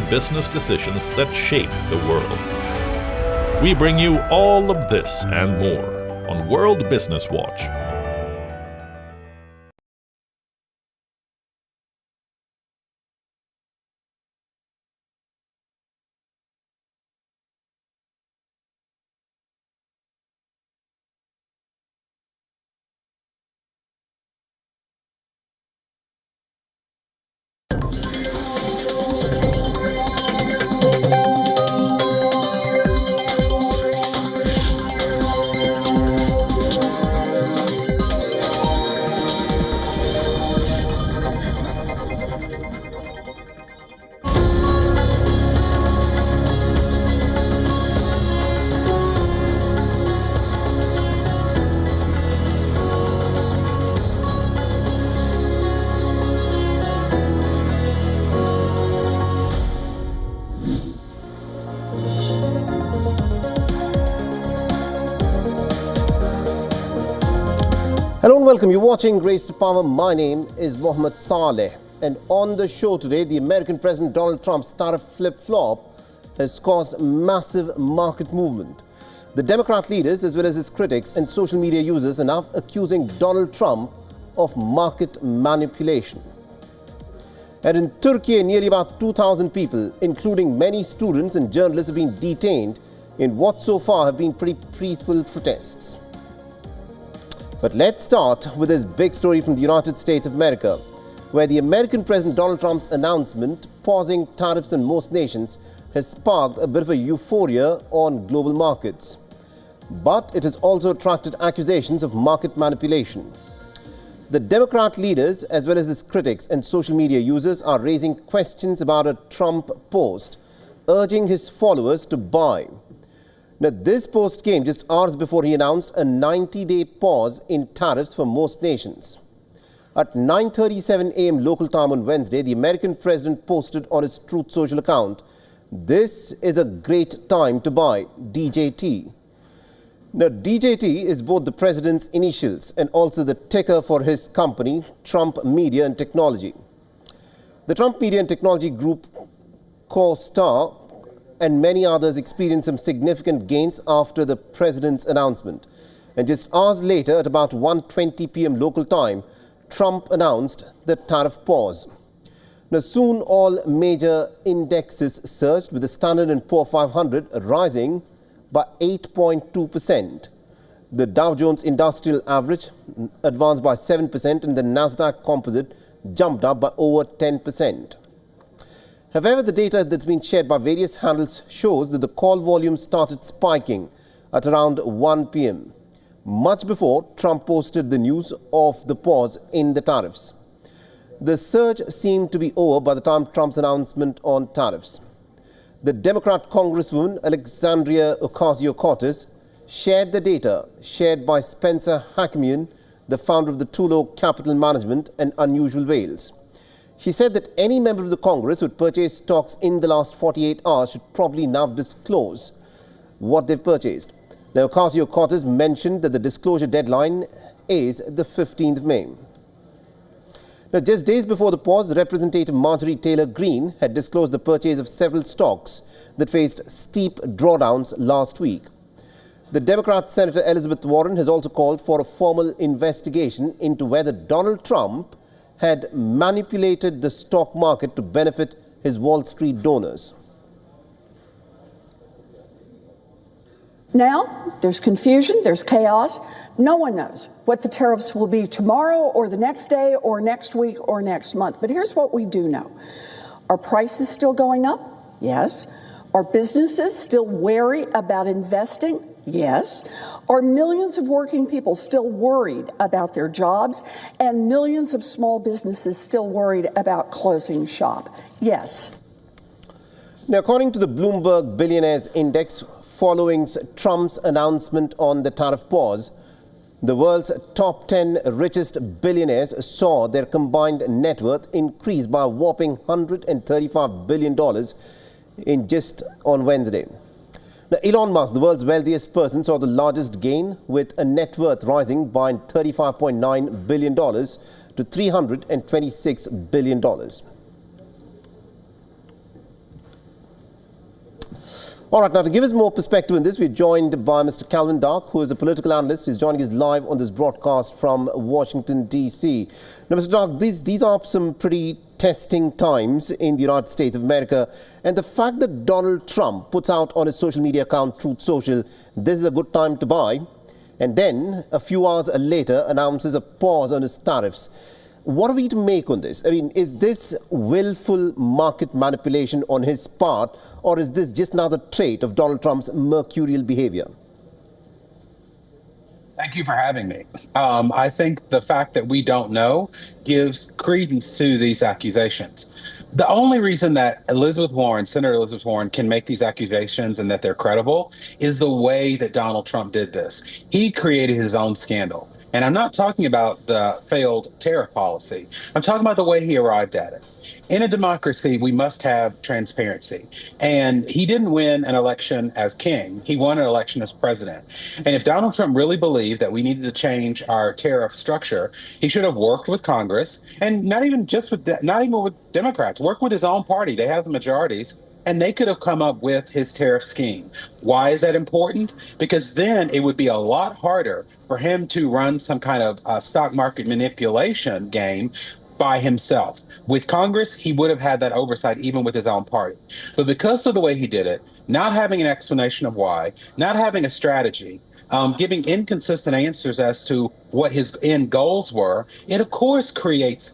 business decisions that shape the world. We bring you all of this and more on World Business Watch. Hello and welcome. You're watching Grace to Power. My name is Mohammed Saleh. And on the show today, the American President Donald Trump's tariff flip-flop has caused massive market movement. The Democrat leaders, as well as his critics and social media users, are now accusing Donald Trump of market manipulation. And in Turkey, nearly about 2,000 people, including many students and journalists, have been detained in what so far have been pretty peaceful protests. But let's start with this big story from the United States of America, where the American President Donald Trump's announcement pausing tariffs on most nations has sparked a bit of a euphoria on global markets. But it has also attracted accusations of market manipulation. The Democrat leaders, as well as his critics and social media users, are raising questions about a Trump post urging his followers to buy. Now, this post came just hours before he announced a 90-day pause in tariffs for most nations. At 9:37 a.m. local time on Wednesday, the American president posted on his Truth Social account, "This is a great time to buy DJT." Now, DJT is both the president's initials and also the ticker for his company, Trump Media and Technology. The Trump Media and Technology Group co-star and many others experienced some significant gains after the president's announcement. And just hours later, at about 1:20 p.m. local time, Trump announced the tariff pause. Now, soon all major indexes surged, with the Standard & Poor 500 rising by 8.2%. The Dow Jones Industrial Average advanced by 7%, and the Nasdaq Composite jumped up by over 10%. However, the data that's been shared by various handles shows that the call volume started spiking at around 1 p.m., much before Trump posted the news of the pause in the tariffs. The surge seemed to be over by the time Trump's announcement on tariffs. The Democrat Congresswoman Alexandria Ocasio-Cortez shared the data shared by Spencer Hakimian, the founder of the Tulo Capital Management and Unusual Whales. She said that any member of the Congress who had purchased stocks in the last 48 hours should probably now disclose what they've purchased. Now, Ocasio-Cortez mentioned that the disclosure deadline is the 15th of May. Now, just days before the pause, Representative Marjorie Taylor Greene had disclosed the purchase of several stocks that faced steep drawdowns last week. The Democrat Senator Elizabeth Warren has also called for a formal investigation into whether Donald Trump had manipulated the stock market to benefit his Wall Street donors. Now, there's confusion, there's chaos. No one knows what the tariffs will be tomorrow or the next day or next week or next month. But here's what we do know. Are prices still going up? Yes. Are businesses still wary about investing? Yes. Are millions of working people still worried about their jobs, and millions of small businesses still worried about closing shop? Yes. Now, according to the Bloomberg Billionaires Index, following Trump's announcement on the tariff pause, the world's top 10 richest billionaires saw their combined net worth increase by a whopping $135 billion in just on Wednesday. Now, Elon Musk, the world's wealthiest person, saw the largest gain, with a net worth rising by $35.9 billion to $326 billion. All right, now to give us more perspective on this, we're joined by Mr. Calvin Dark, who is a political analyst. He's joining us live on this broadcast from Washington, D.C. Now, Mr. Dark, these are some pretty testing times in the United States of America. And the fact that Donald Trump puts out on his social media account, Truth Social, this is a good time to buy, and then a few hours later announces a pause on his tariffs. What are we to make on this? I mean, is this willful market manipulation on his part, or is this just another trait of Donald Trump's mercurial behavior? Thank you for having me. I think the fact that we don't know gives credence to these accusations. The only reason that Senator Elizabeth Warren, can make these accusations and that they're credible is the way that Donald Trump did this. He created his own scandal. And I'm not talking about the failed tariff policy. I'm talking about the way he arrived at it. In a democracy, we must have transparency. And he didn't win an election as king. He won an election as president. And if Donald Trump really believed that we needed to change our tariff structure, he should have worked with Congress, and not even with Democrats, work with his own party. They have the majorities. And they could have come up with his tariff scheme. Why is that important? Because then it would be a lot harder for him to run some kind of stock market manipulation game by himself. With Congress, he would have had that oversight even with his own party. But because of the way he did it, not having an explanation of why, not having a strategy, giving inconsistent answers as to what his end goals were, it of course creates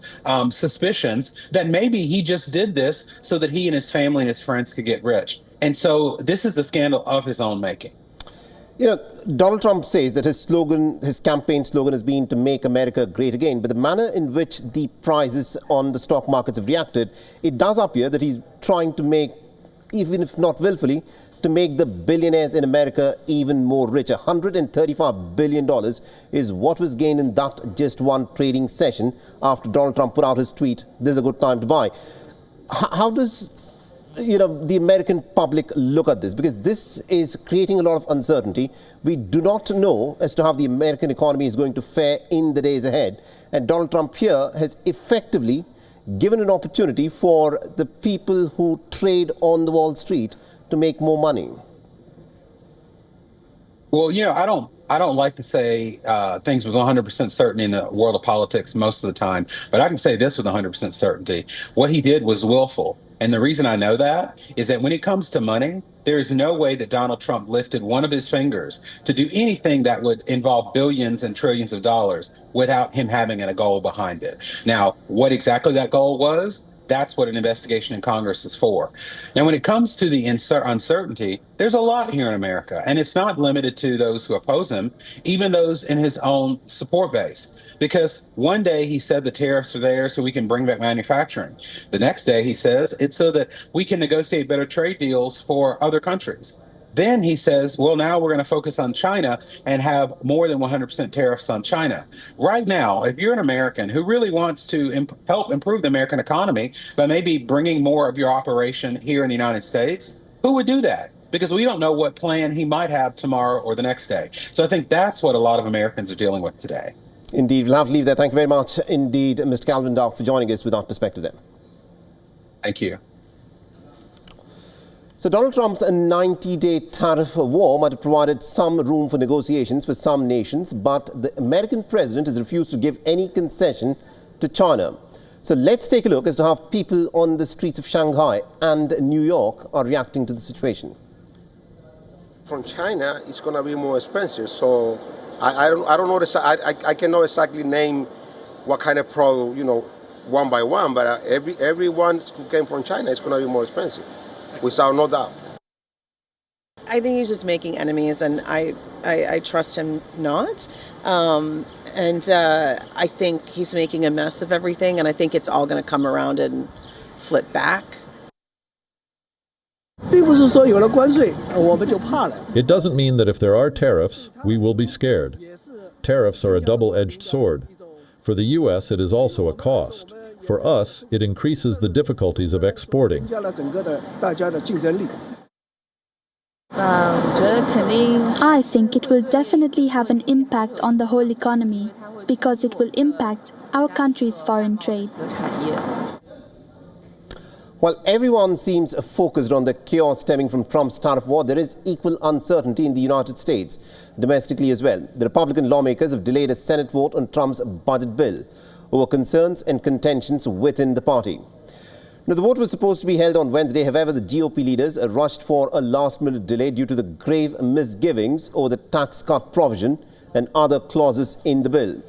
suspicions that maybe he just did this so that he and his family and his friends could get rich. And so this is the scandal of his own making. You know, Donald Trump says that his campaign slogan has been to make America great again. But the manner in which the prices on the stock markets have reacted, it does appear that he's trying to make, even if not willfully, to make the billionaires in America even more richer. $135 billion is what was gained in that just one trading session after Donald Trump put out his tweet, "This is a good time to buy." How does the American public look at this? Because this is creating a lot of uncertainty. We do not know as to how the American economy is going to fare in the days ahead. And Donald Trump here has effectively given an opportunity for the people who trade on the Wall Street to make more money. Well, I don't like to say things with 100% certainty in the world of politics most of the time, but I can say this with 100% certainty. What he did was willful. And the reason I know that is that when it comes to money, there is no way that Donald Trump lifted one of his fingers to do anything that would involve billions and trillions of dollars without him having a goal behind it. Now, what exactly that goal was, that's what an investigation in Congress is for. Now, when it comes to the uncertainty, there's a lot here in America, and it's not limited to those who oppose him, even those in his own support base. Because one day he said the tariffs are there so we can bring back manufacturing. The next day he says it's so that we can negotiate better trade deals for other countries. Then he says, well, now we're going to focus on China and have more than 100% tariffs on China. Right now, if you're an American who really wants to help improve the American economy by maybe bringing more of your operation here in the United States, who would do that? Because we don't know what plan he might have tomorrow or the next day. So I think that's what a lot of Americans are dealing with today. Indeed. We'll have to leave there. Thank you very much indeed, Mr. Calvin Dark, for joining us with that perspective then. Thank you. So Donald Trump's 90-day tariff war might have provided some room for negotiations for some nations, but the American president has refused to give any concession to China. So let's take a look as to how people on the streets of Shanghai and New York are reacting to the situation. From China, it's going to be more expensive. So I don't know. I cannot exactly name what kind of product, one by one, but everyone who came from China is going to be more expensive. Without no doubt. I think he's just making enemies, and I trust him not. And I think he's making a mess of everything, and I think it's all going to come around and flip back. It doesn't mean that if there are tariffs, we will be scared. Tariffs are a double-edged sword. For the U.S., it is also a cost. For us, it increases the difficulties of exporting. I think it will definitely have an impact on the whole economy because it will impact our country's foreign trade. While everyone seems focused on the chaos stemming from Trump's tariff war, there is equal uncertainty in the United States, domestically as well. The Republican lawmakers have delayed a Senate vote on Trump's budget bill over concerns and contentions within the party. Now, the vote was supposed to be held on Wednesday. However, the GOP leaders rushed for a last-minute delay due to the grave misgivings over the tax cut provision and other clauses in the bill.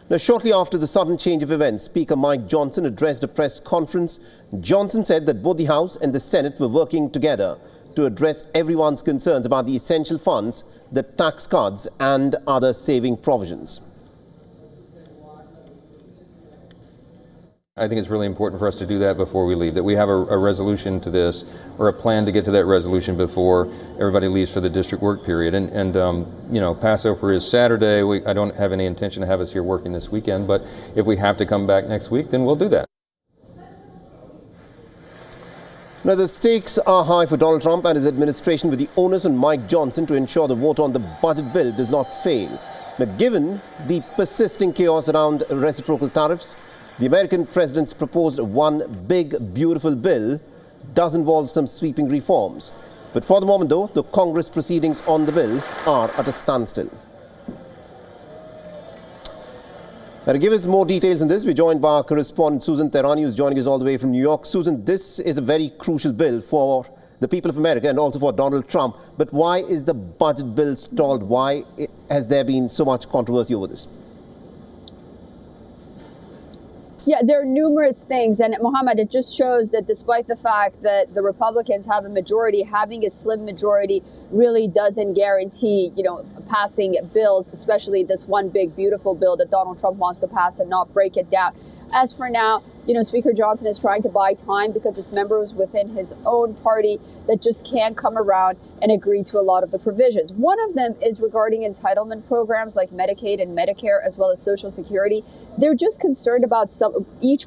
Now, shortly after the sudden change of events, Speaker Mike Johnson addressed a press conference. Johnson said that both the House and the Senate were working together to address everyone's concerns about the essential funds, the tax cuts and other saving provisions. I think it's really important for us to do that before we leave, that we have a resolution to this or a plan to get to that resolution before everybody leaves for the district work period. And you know, Passover is Saturday. I don't have any intention to have us here working this weekend, but if we have to come back next week, then we'll do that. Now, the stakes are high for Donald Trump and his administration, with the onus on Mike Johnson to ensure the vote on the budget bill does not fail. Now, given the persisting chaos around reciprocal tariffs, the American president's proposed one big, beautiful bill does involve some sweeping reforms. But for the moment, though, the Congress proceedings on the bill are at a standstill. Now, to give us more details on this, we're joined by our correspondent Susan Tehrani, who's joining us all the way from New York. Susan, this is a very crucial bill for the people of America and also for Donald Trump. But why is the budget bill stalled? Why has there been so much controversy over this? Yeah, there are numerous things. And Mohammed, it just shows that despite the fact that the Republicans have a majority, having a slim majority really doesn't guarantee, passing bills, especially this one big, beautiful bill that Donald Trump wants to pass and not break it down. As for now, Speaker Johnson is trying to buy time because it's members within his own party that just can't come around and agree to a lot of the provisions. One of them is regarding entitlement programs like Medicaid and Medicare, as well as Social Security. They're just concerned about each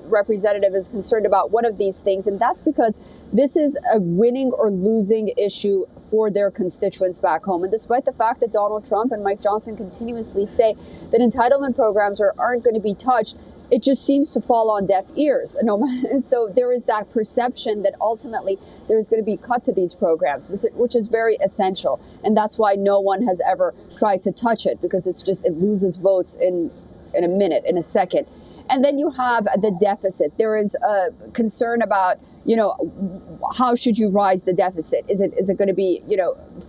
representative is concerned about one of these things. And that's because this is a winning or losing issue for their constituents back home. And despite the fact that Donald Trump and Mike Johnson continuously say that entitlement programs aren't going to be touched, it just seems to fall on deaf ears. So there is that perception that ultimately there is going to be cut to these programs, which is very essential. And that's why no one has ever tried to touch it, because it loses votes in a minute, in a second. And then you have the deficit. There is a concern about, how should you rise the deficit? Is it going to be,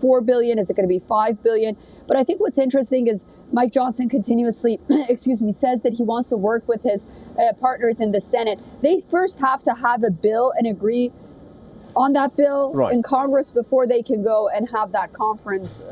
4 billion? Is it going to be 5 billion? But I think what's interesting is Mike Johnson continuously, says that he wants to work with his partners in the Senate. They first have to have a bill and agree on that bill in Congress before they can go and have that conference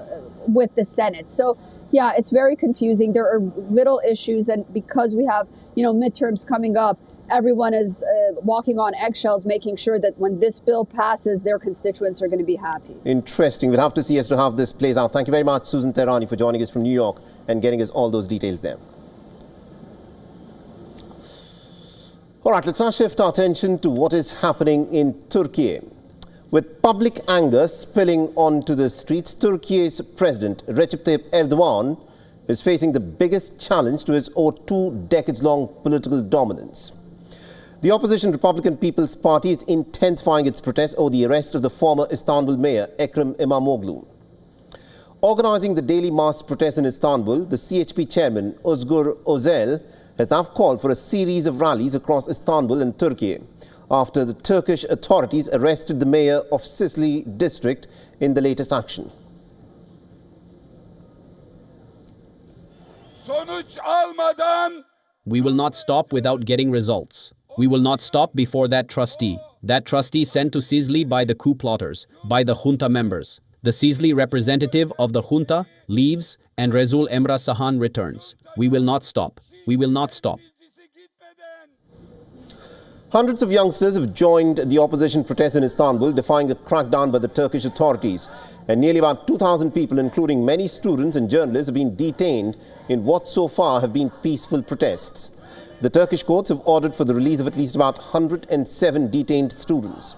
with the Senate. So, yeah, it's very confusing. There are little issues, and because we have, midterms coming up, everyone is walking on eggshells, making sure that when this bill passes, their constituents are going to be happy. Interesting. We'll have to see as to how this plays out. Thank you very much, Susan Tehrani, for joining us from New York and getting us all those details there. All right, let's now shift our attention to what is happening in Turkey. With public anger spilling onto the streets, Turkey's President Recep Tayyip Erdogan is facing the biggest challenge to his over 2 decades-long political dominance. The opposition Republican People's Party is intensifying its protests over the arrest of the former Istanbul mayor, Ekrem İmamoğlu. Organizing the daily mass protests in Istanbul, the CHP chairman, Özgür Özel, has now called for a series of rallies across Istanbul and Turkey after the Turkish authorities arrested the mayor of Sicily district in the latest action. We will not stop without getting results. We will not stop before that trustee sent to Sicily by the coup plotters, by the junta members. The Sicily representative of the junta leaves and Resul Emre Sahan returns. We will not stop. We will not stop. Hundreds of youngsters have joined the opposition protests in Istanbul, defying the crackdown by the Turkish authorities. And nearly about 2,000 people, including many students and journalists, have been detained in what so far have been peaceful protests. The Turkish courts have ordered for the release of at least about 107 detained students.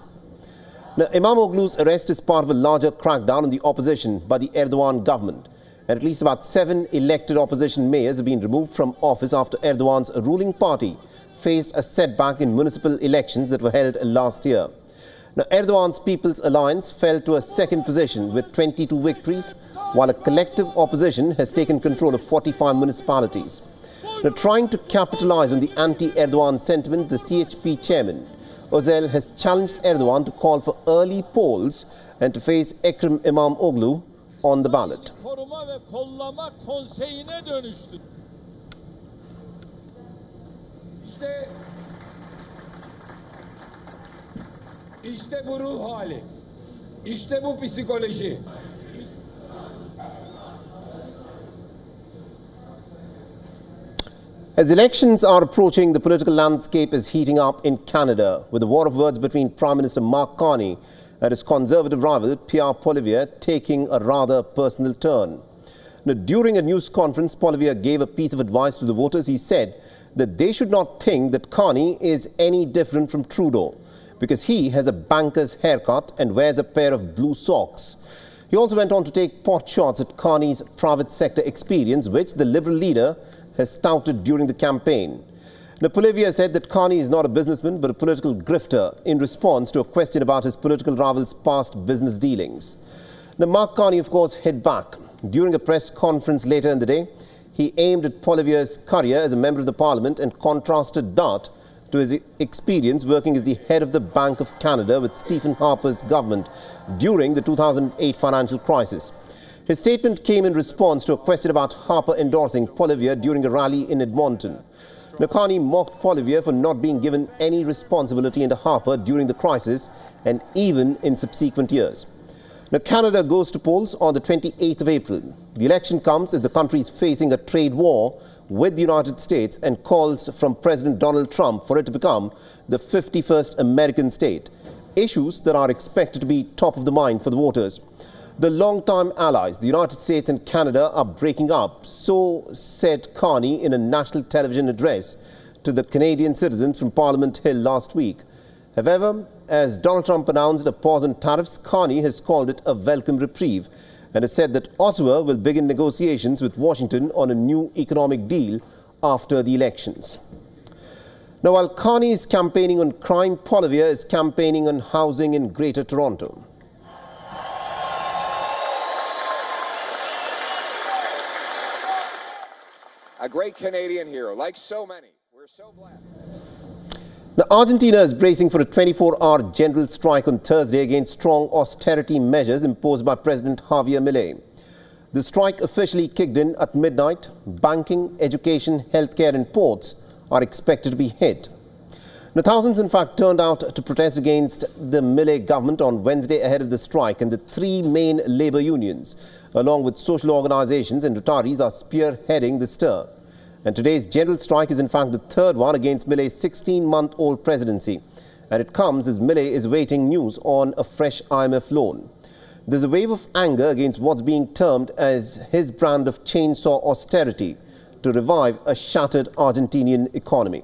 Now, İmamoğlu's arrest is part of a larger crackdown on the opposition by the Erdogan government. And at least about 7 elected opposition mayors have been removed from office after Erdogan's ruling party faced a setback in municipal elections that were held last year. Now, Erdogan's People's Alliance fell to a second position with 22 victories, while a collective opposition has taken control of 45 municipalities. Now, trying to capitalize on the anti-Erdogan sentiment, the CHP chairman, Özel, has challenged Erdogan to call for early polls and to face Ekrem İmamoğlu on the ballot. İşte bu ruh hali. İşte bu psikoloji. As elections are approaching, the political landscape is heating up in Canada, with the war of words between Prime Minister Mark Carney and his Conservative rival Pierre Poilievre taking a rather personal turn. Now, during a news conference, Poilievre gave a piece of advice to the voters. He said that they should not think that Carney is any different from Trudeau, because he has a banker's haircut and wears a pair of blue socks. He also went on to take pot shots at Carney's private sector experience, which the Liberal leader has touted during the campaign. Now, Poilievre said that Carney is not a businessman but a political grifter in response to a question about his political rival's past business dealings. Now, Mark Carney, of course, hit back. During a press conference later in the day, he aimed at Poilievre's career as a member of the parliament and contrasted that to his experience working as the head of the Bank of Canada with Stephen Harper's government during the 2008 financial crisis. His statement came in response to a question about Harper endorsing Poilievre during a rally in Edmonton. Now, Carney mocked Poilievre for not being given any responsibility under Harper during the crisis and even in subsequent years. Now, Canada goes to polls on the 28th of April. The election comes as the country is facing a trade war with the United States and calls from President Donald Trump for it to become the 51st American state. Issues that are expected to be top of the mind for the voters. The long-time allies, the United States and Canada, are breaking up, so said Carney in a national television address to the Canadian citizens from Parliament Hill last week. However, as Donald Trump announced a pause on tariffs, Carney has called it a welcome reprieve and has said that Ottawa will begin negotiations with Washington on a new economic deal after the elections. Now, while Carney is campaigning on crime, Poilievre is campaigning on housing in Greater Toronto. A great Canadian hero, like so many. We're so blessed. Now, Argentina is bracing for a 24-hour general strike on Thursday against strong austerity measures imposed by President Javier Milei. The strike officially kicked in at midnight. Banking, education, healthcare and ports are expected to be hit. Now, thousands, in fact, turned out to protest against the Milei government on Wednesday ahead of the strike, and the three main labour unions, along with social organisations and retirees, are spearheading the stir. And today's general strike is in fact the third one against Milei's 16-month-old presidency. And it comes as Milei is waiting news on a fresh IMF loan. There's a wave of anger against what's being termed as his brand of chainsaw austerity to revive a shattered Argentinian economy.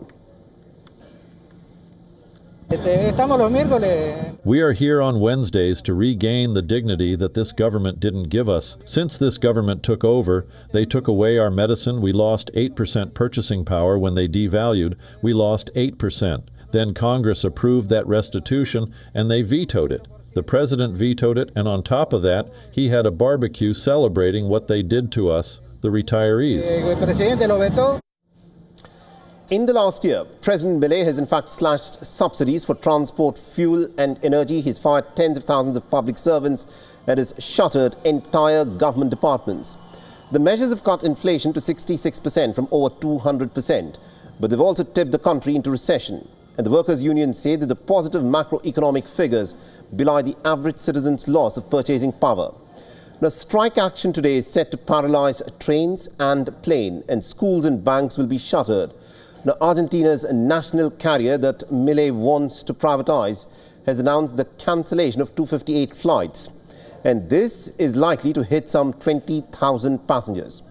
We are here on Wednesdays to regain the dignity that this government didn't give us. Since this government took over, they took away our medicine. We lost 8% purchasing power when they devalued. We lost 8%. Then Congress approved that restitution and they vetoed it. The president vetoed it, and on top of that, he had a barbecue celebrating what they did to us, the retirees. In the last year, President Milei has in fact slashed subsidies for transport, fuel and energy. He's fired tens of thousands of public servants and has shuttered entire government departments. The measures have cut inflation to 66% from over 200%, but they've also tipped the country into recession. And the workers' unions say that the positive macroeconomic figures belie the average citizen's loss of purchasing power. Now, strike action today is set to paralyze trains and planes, and schools and banks will be shuttered. Now, Argentina's national carrier that Milei wants to privatize has announced the cancellation of 258 flights. And this is likely to hit some 20,000 passengers.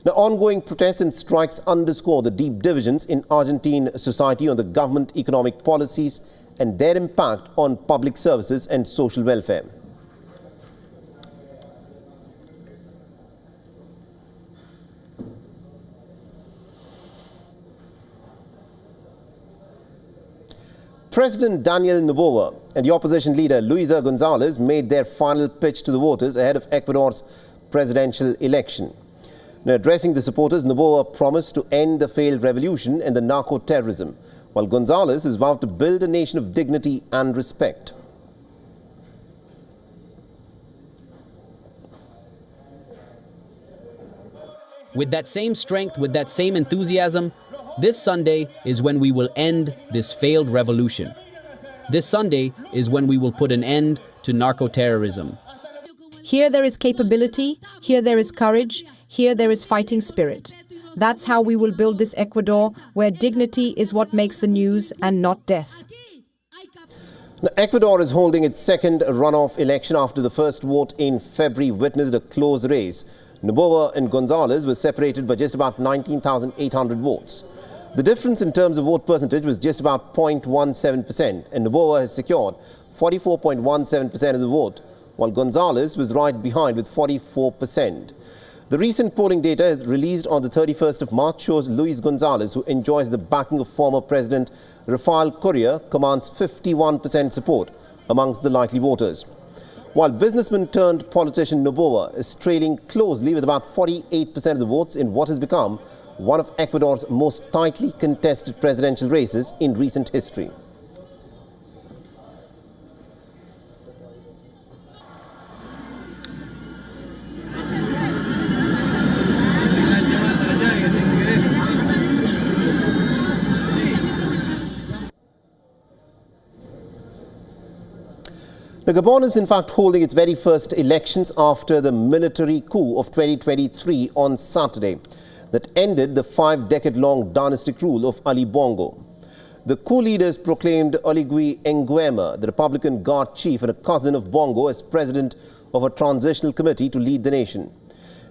Now, ongoing protests and strikes underscore the deep divisions in Argentine society on the government economic policies and their impact on public services and social welfare. President Daniel Noboa and the opposition leader Luisa Gonzalez made their final pitch to the voters ahead of Ecuador's presidential election. Now, addressing the supporters, Noboa promised to end the failed revolution and the narco-terrorism, while Gonzalez has vowed to build a nation of dignity and respect. With that same strength, with that same enthusiasm, this Sunday is when we will end this failed revolution. This Sunday is when we will put an end to narco-terrorism. Here there is capability, here there is courage, here there is fighting spirit. That's how we will build this Ecuador, where dignity is what makes the news and not death. Now, Ecuador is holding its second runoff election after the first vote in February witnessed a close race. Noboa and Gonzalez were separated by just about 19,800 votes. The difference in terms of vote percentage was just about 0.17%, and Noboa has secured 44.17% of the vote, while Gonzalez was right behind with 44%. The recent polling data is released on the 31st of March shows Luis Gonzalez, who enjoys the backing of former President Rafael Correa, commands 51% support amongst the likely voters, while businessman turned politician Noboa is trailing closely with about 48% of the votes in what has become one of Ecuador's most tightly contested presidential races in recent history. Now, Gabon is in fact holding its very first elections after the military coup of 2023 on Saturday that ended the 5-decade-long dynastic rule of Ali Bongo. The coup leaders proclaimed Oligui Nguema, the Republican Guard chief and a cousin of Bongo, as president of a transitional committee to lead the nation.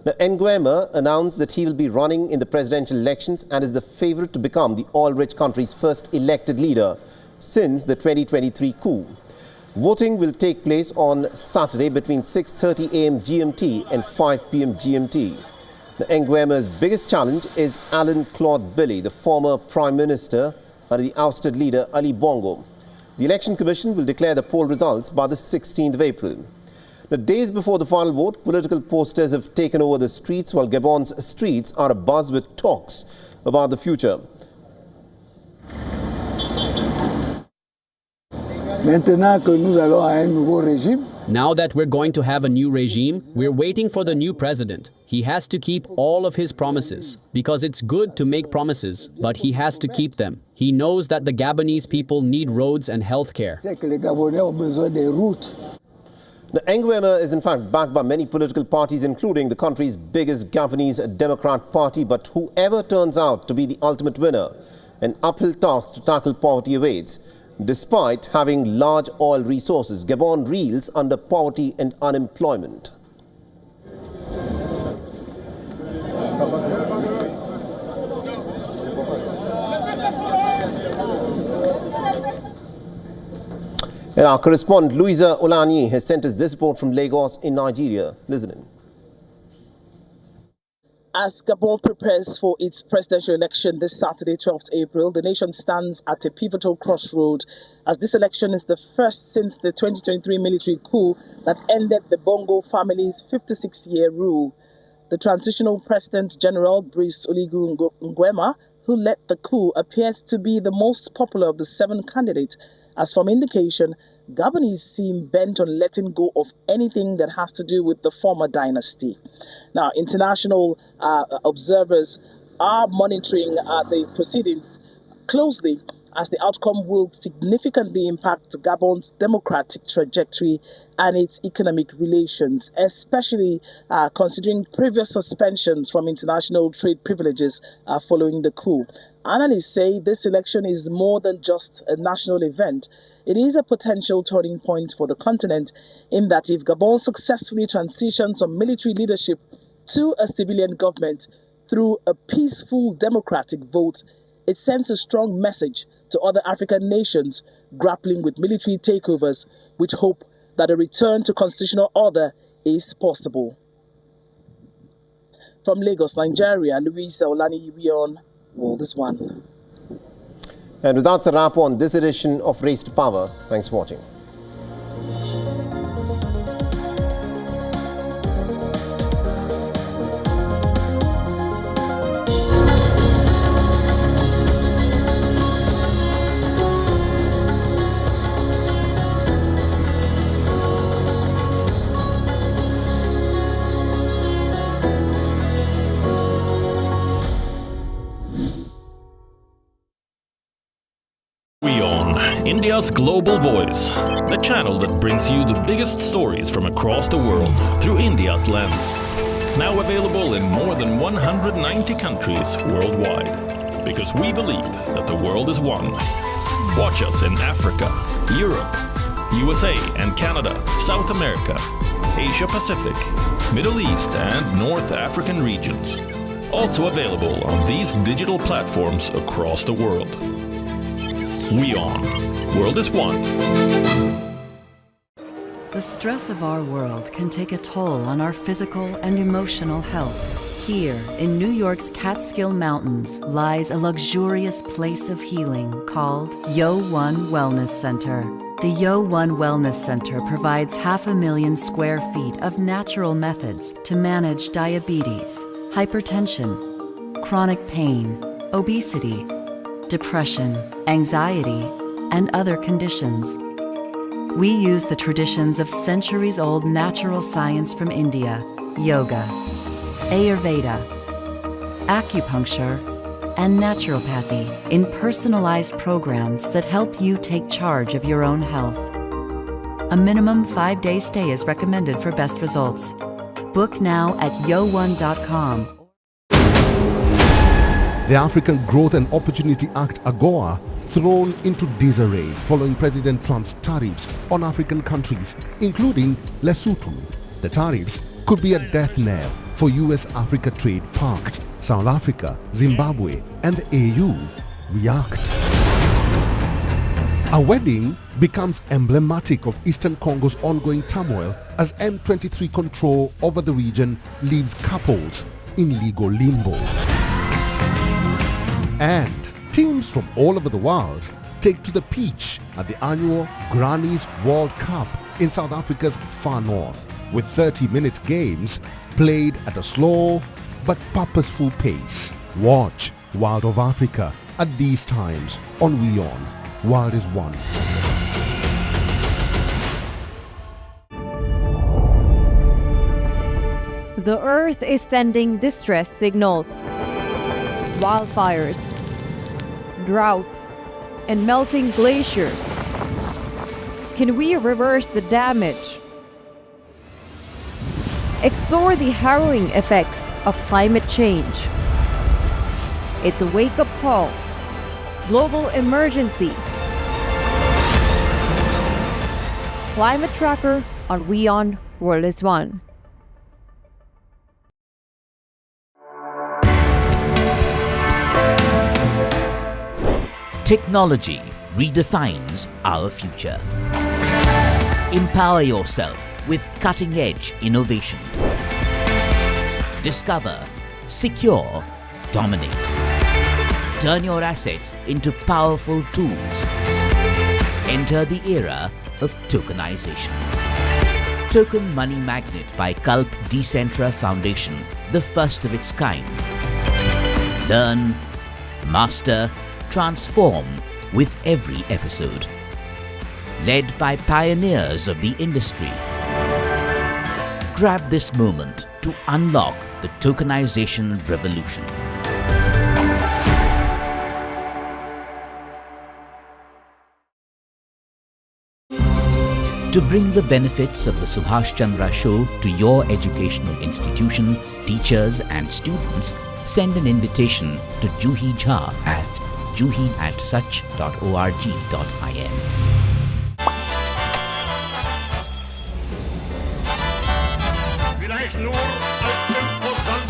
Now, Nguema announced that he will be running in the presidential elections and is the favorite to become the oil-rich country's first elected leader since the 2023 coup. Voting will take place on Saturday between 6:30 a.m. GMT and 5 p.m. GMT. Nguema's biggest challenge is Alain Claude Billy, the former Prime Minister under the ousted leader Ali Bongo. The Election Commission will declare the poll results by the 16th of April. Now, days before the final vote, political posters have taken over the streets, while Gabon's streets are abuzz with talks about the future. Now that we're going to have a new regime, we're waiting for the new president. He has to keep all of his promises, because it's good to make promises, but he has to keep them. He knows that the Gabonese people need roads and health care. Now, Nguema is in fact backed by many political parties, including the country's biggest Gabonese Democrat Party, but whoever turns out to be the ultimate winner, an uphill task to tackle poverty awaits. Despite having large oil resources, Gabon reels under poverty and unemployment. And our correspondent Louisa Olani has sent us this report from Lagos in Nigeria. Listen in. As Gabon prepares for its presidential election this Saturday, 12th April, the nation stands at a pivotal crossroad, as this election is the first since the 2023 military coup that ended the Bongo family's 56-year rule. The transitional President General Brice Oligui Nguema, who led the coup, appears to be the most popular of the 7 candidates, as from indication, Gabonese seem bent on letting go of anything that has to do with the former dynasty. Now, international observers are monitoring the proceedings closely, as the outcome will significantly impact Gabon's democratic trajectory and its economic relations, especially considering previous suspensions from international trade privileges following the coup. Analysts say this election is more than just a national event. It is a potential turning point for the continent, in that if Gabon successfully transitions from military leadership to a civilian government through a peaceful democratic vote, it sends a strong message to other African nations grappling with military takeovers, which hope that a return to constitutional order is possible. From Lagos, Nigeria, Louisa Olani, WION World is One. And that's a wrap on this edition of Race to Power. Thanks for watching. WION, India's global voice, the channel that brings you the biggest stories from across the world through India's lens. Now available in more than 190 countries worldwide, because we believe that the world is one. Watch us in Africa, Europe, USA and Canada, South America, Asia Pacific, Middle East and North African regions. Also available on these digital platforms across the world. WION. World is one. The stress of our world can take a toll on our physical and emotional health. Here, in New York's Catskill Mountains, lies a luxurious place of healing called WION Wellness Center. The WION Wellness Center provides 500,000 square feet of natural methods to manage diabetes, hypertension, chronic pain, obesity, depression, anxiety, and other conditions. We use the traditions of centuries-old natural science from India, yoga, Ayurveda, acupuncture, and naturopathy in personalized programs that help you take charge of your own health. A minimum 5-day stay is recommended for best results. Book now at yo1.com. The African Growth and Opportunity Act AGOA thrown into disarray following President Trump's tariffs on African countries, including Lesotho. The tariffs could be a death knell for US-Africa trade parked. South Africa, Zimbabwe and the AU react. A wedding becomes emblematic of Eastern Congo's ongoing turmoil as M23 control over the region leaves couples in legal limbo. And teams from all over the world take to the pitch at the annual Granny's World Cup in South Africa's far north, with 30-minute games played at a slow but purposeful pace. Watch World of Africa at these times on WION. World is one. The Earth is sending distress signals. Wildfires, droughts, and melting glaciers. Can we reverse the damage? Explore the harrowing effects of climate change. It's a wake-up call. Global emergency. Climate Tracker on WION World is One. Technology redefines our future. Empower yourself with cutting-edge innovation. Discover, secure, dominate. Turn your assets into powerful tools. Enter the era of tokenization. Token Money Magnet by Kalp Decentra Foundation, the first of its kind. Learn, master, transform with every episode. Led by pioneers of the industry. Grab this moment to unlock the tokenization revolution. To bring the benefits of the Subhash Chandra Show to your educational institution, teachers and students, send an invitation to Juhi Jha at juhi@such.org.in. Vielleicht nur als Impulsland.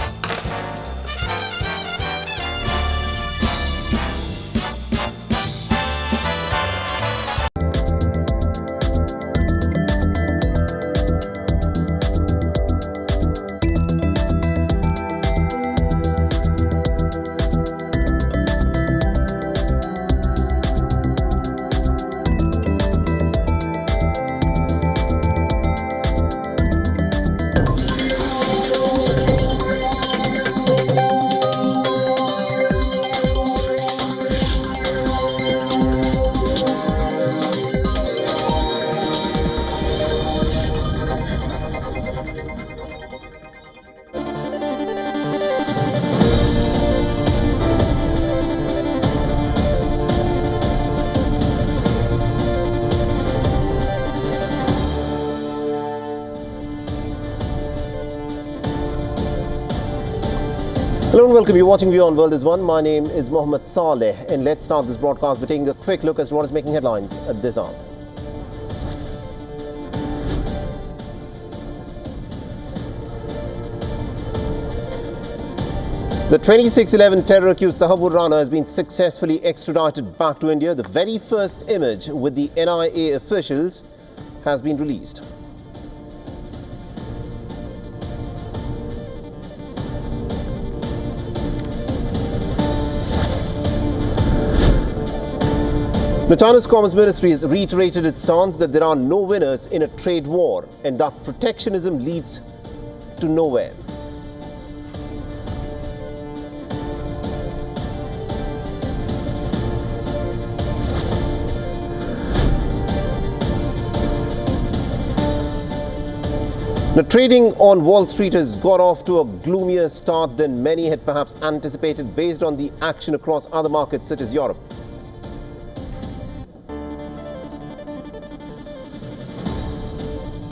Hello and welcome. You're watching WION World is One. My name is Mohammed Saleh, and let's start this broadcast by taking a quick look as to what is making headlines at this hour. The 2611 terror-accused Tahavur Rana has been successfully extradited back to India. The very first image with the NIA officials has been released. China's Commerce Ministry has reiterated its stance that there are no winners in a trade war and that protectionism leads to nowhere. Now, trading on Wall Street has got off to a gloomier start than many had perhaps anticipated based on the action across other markets such as Europe.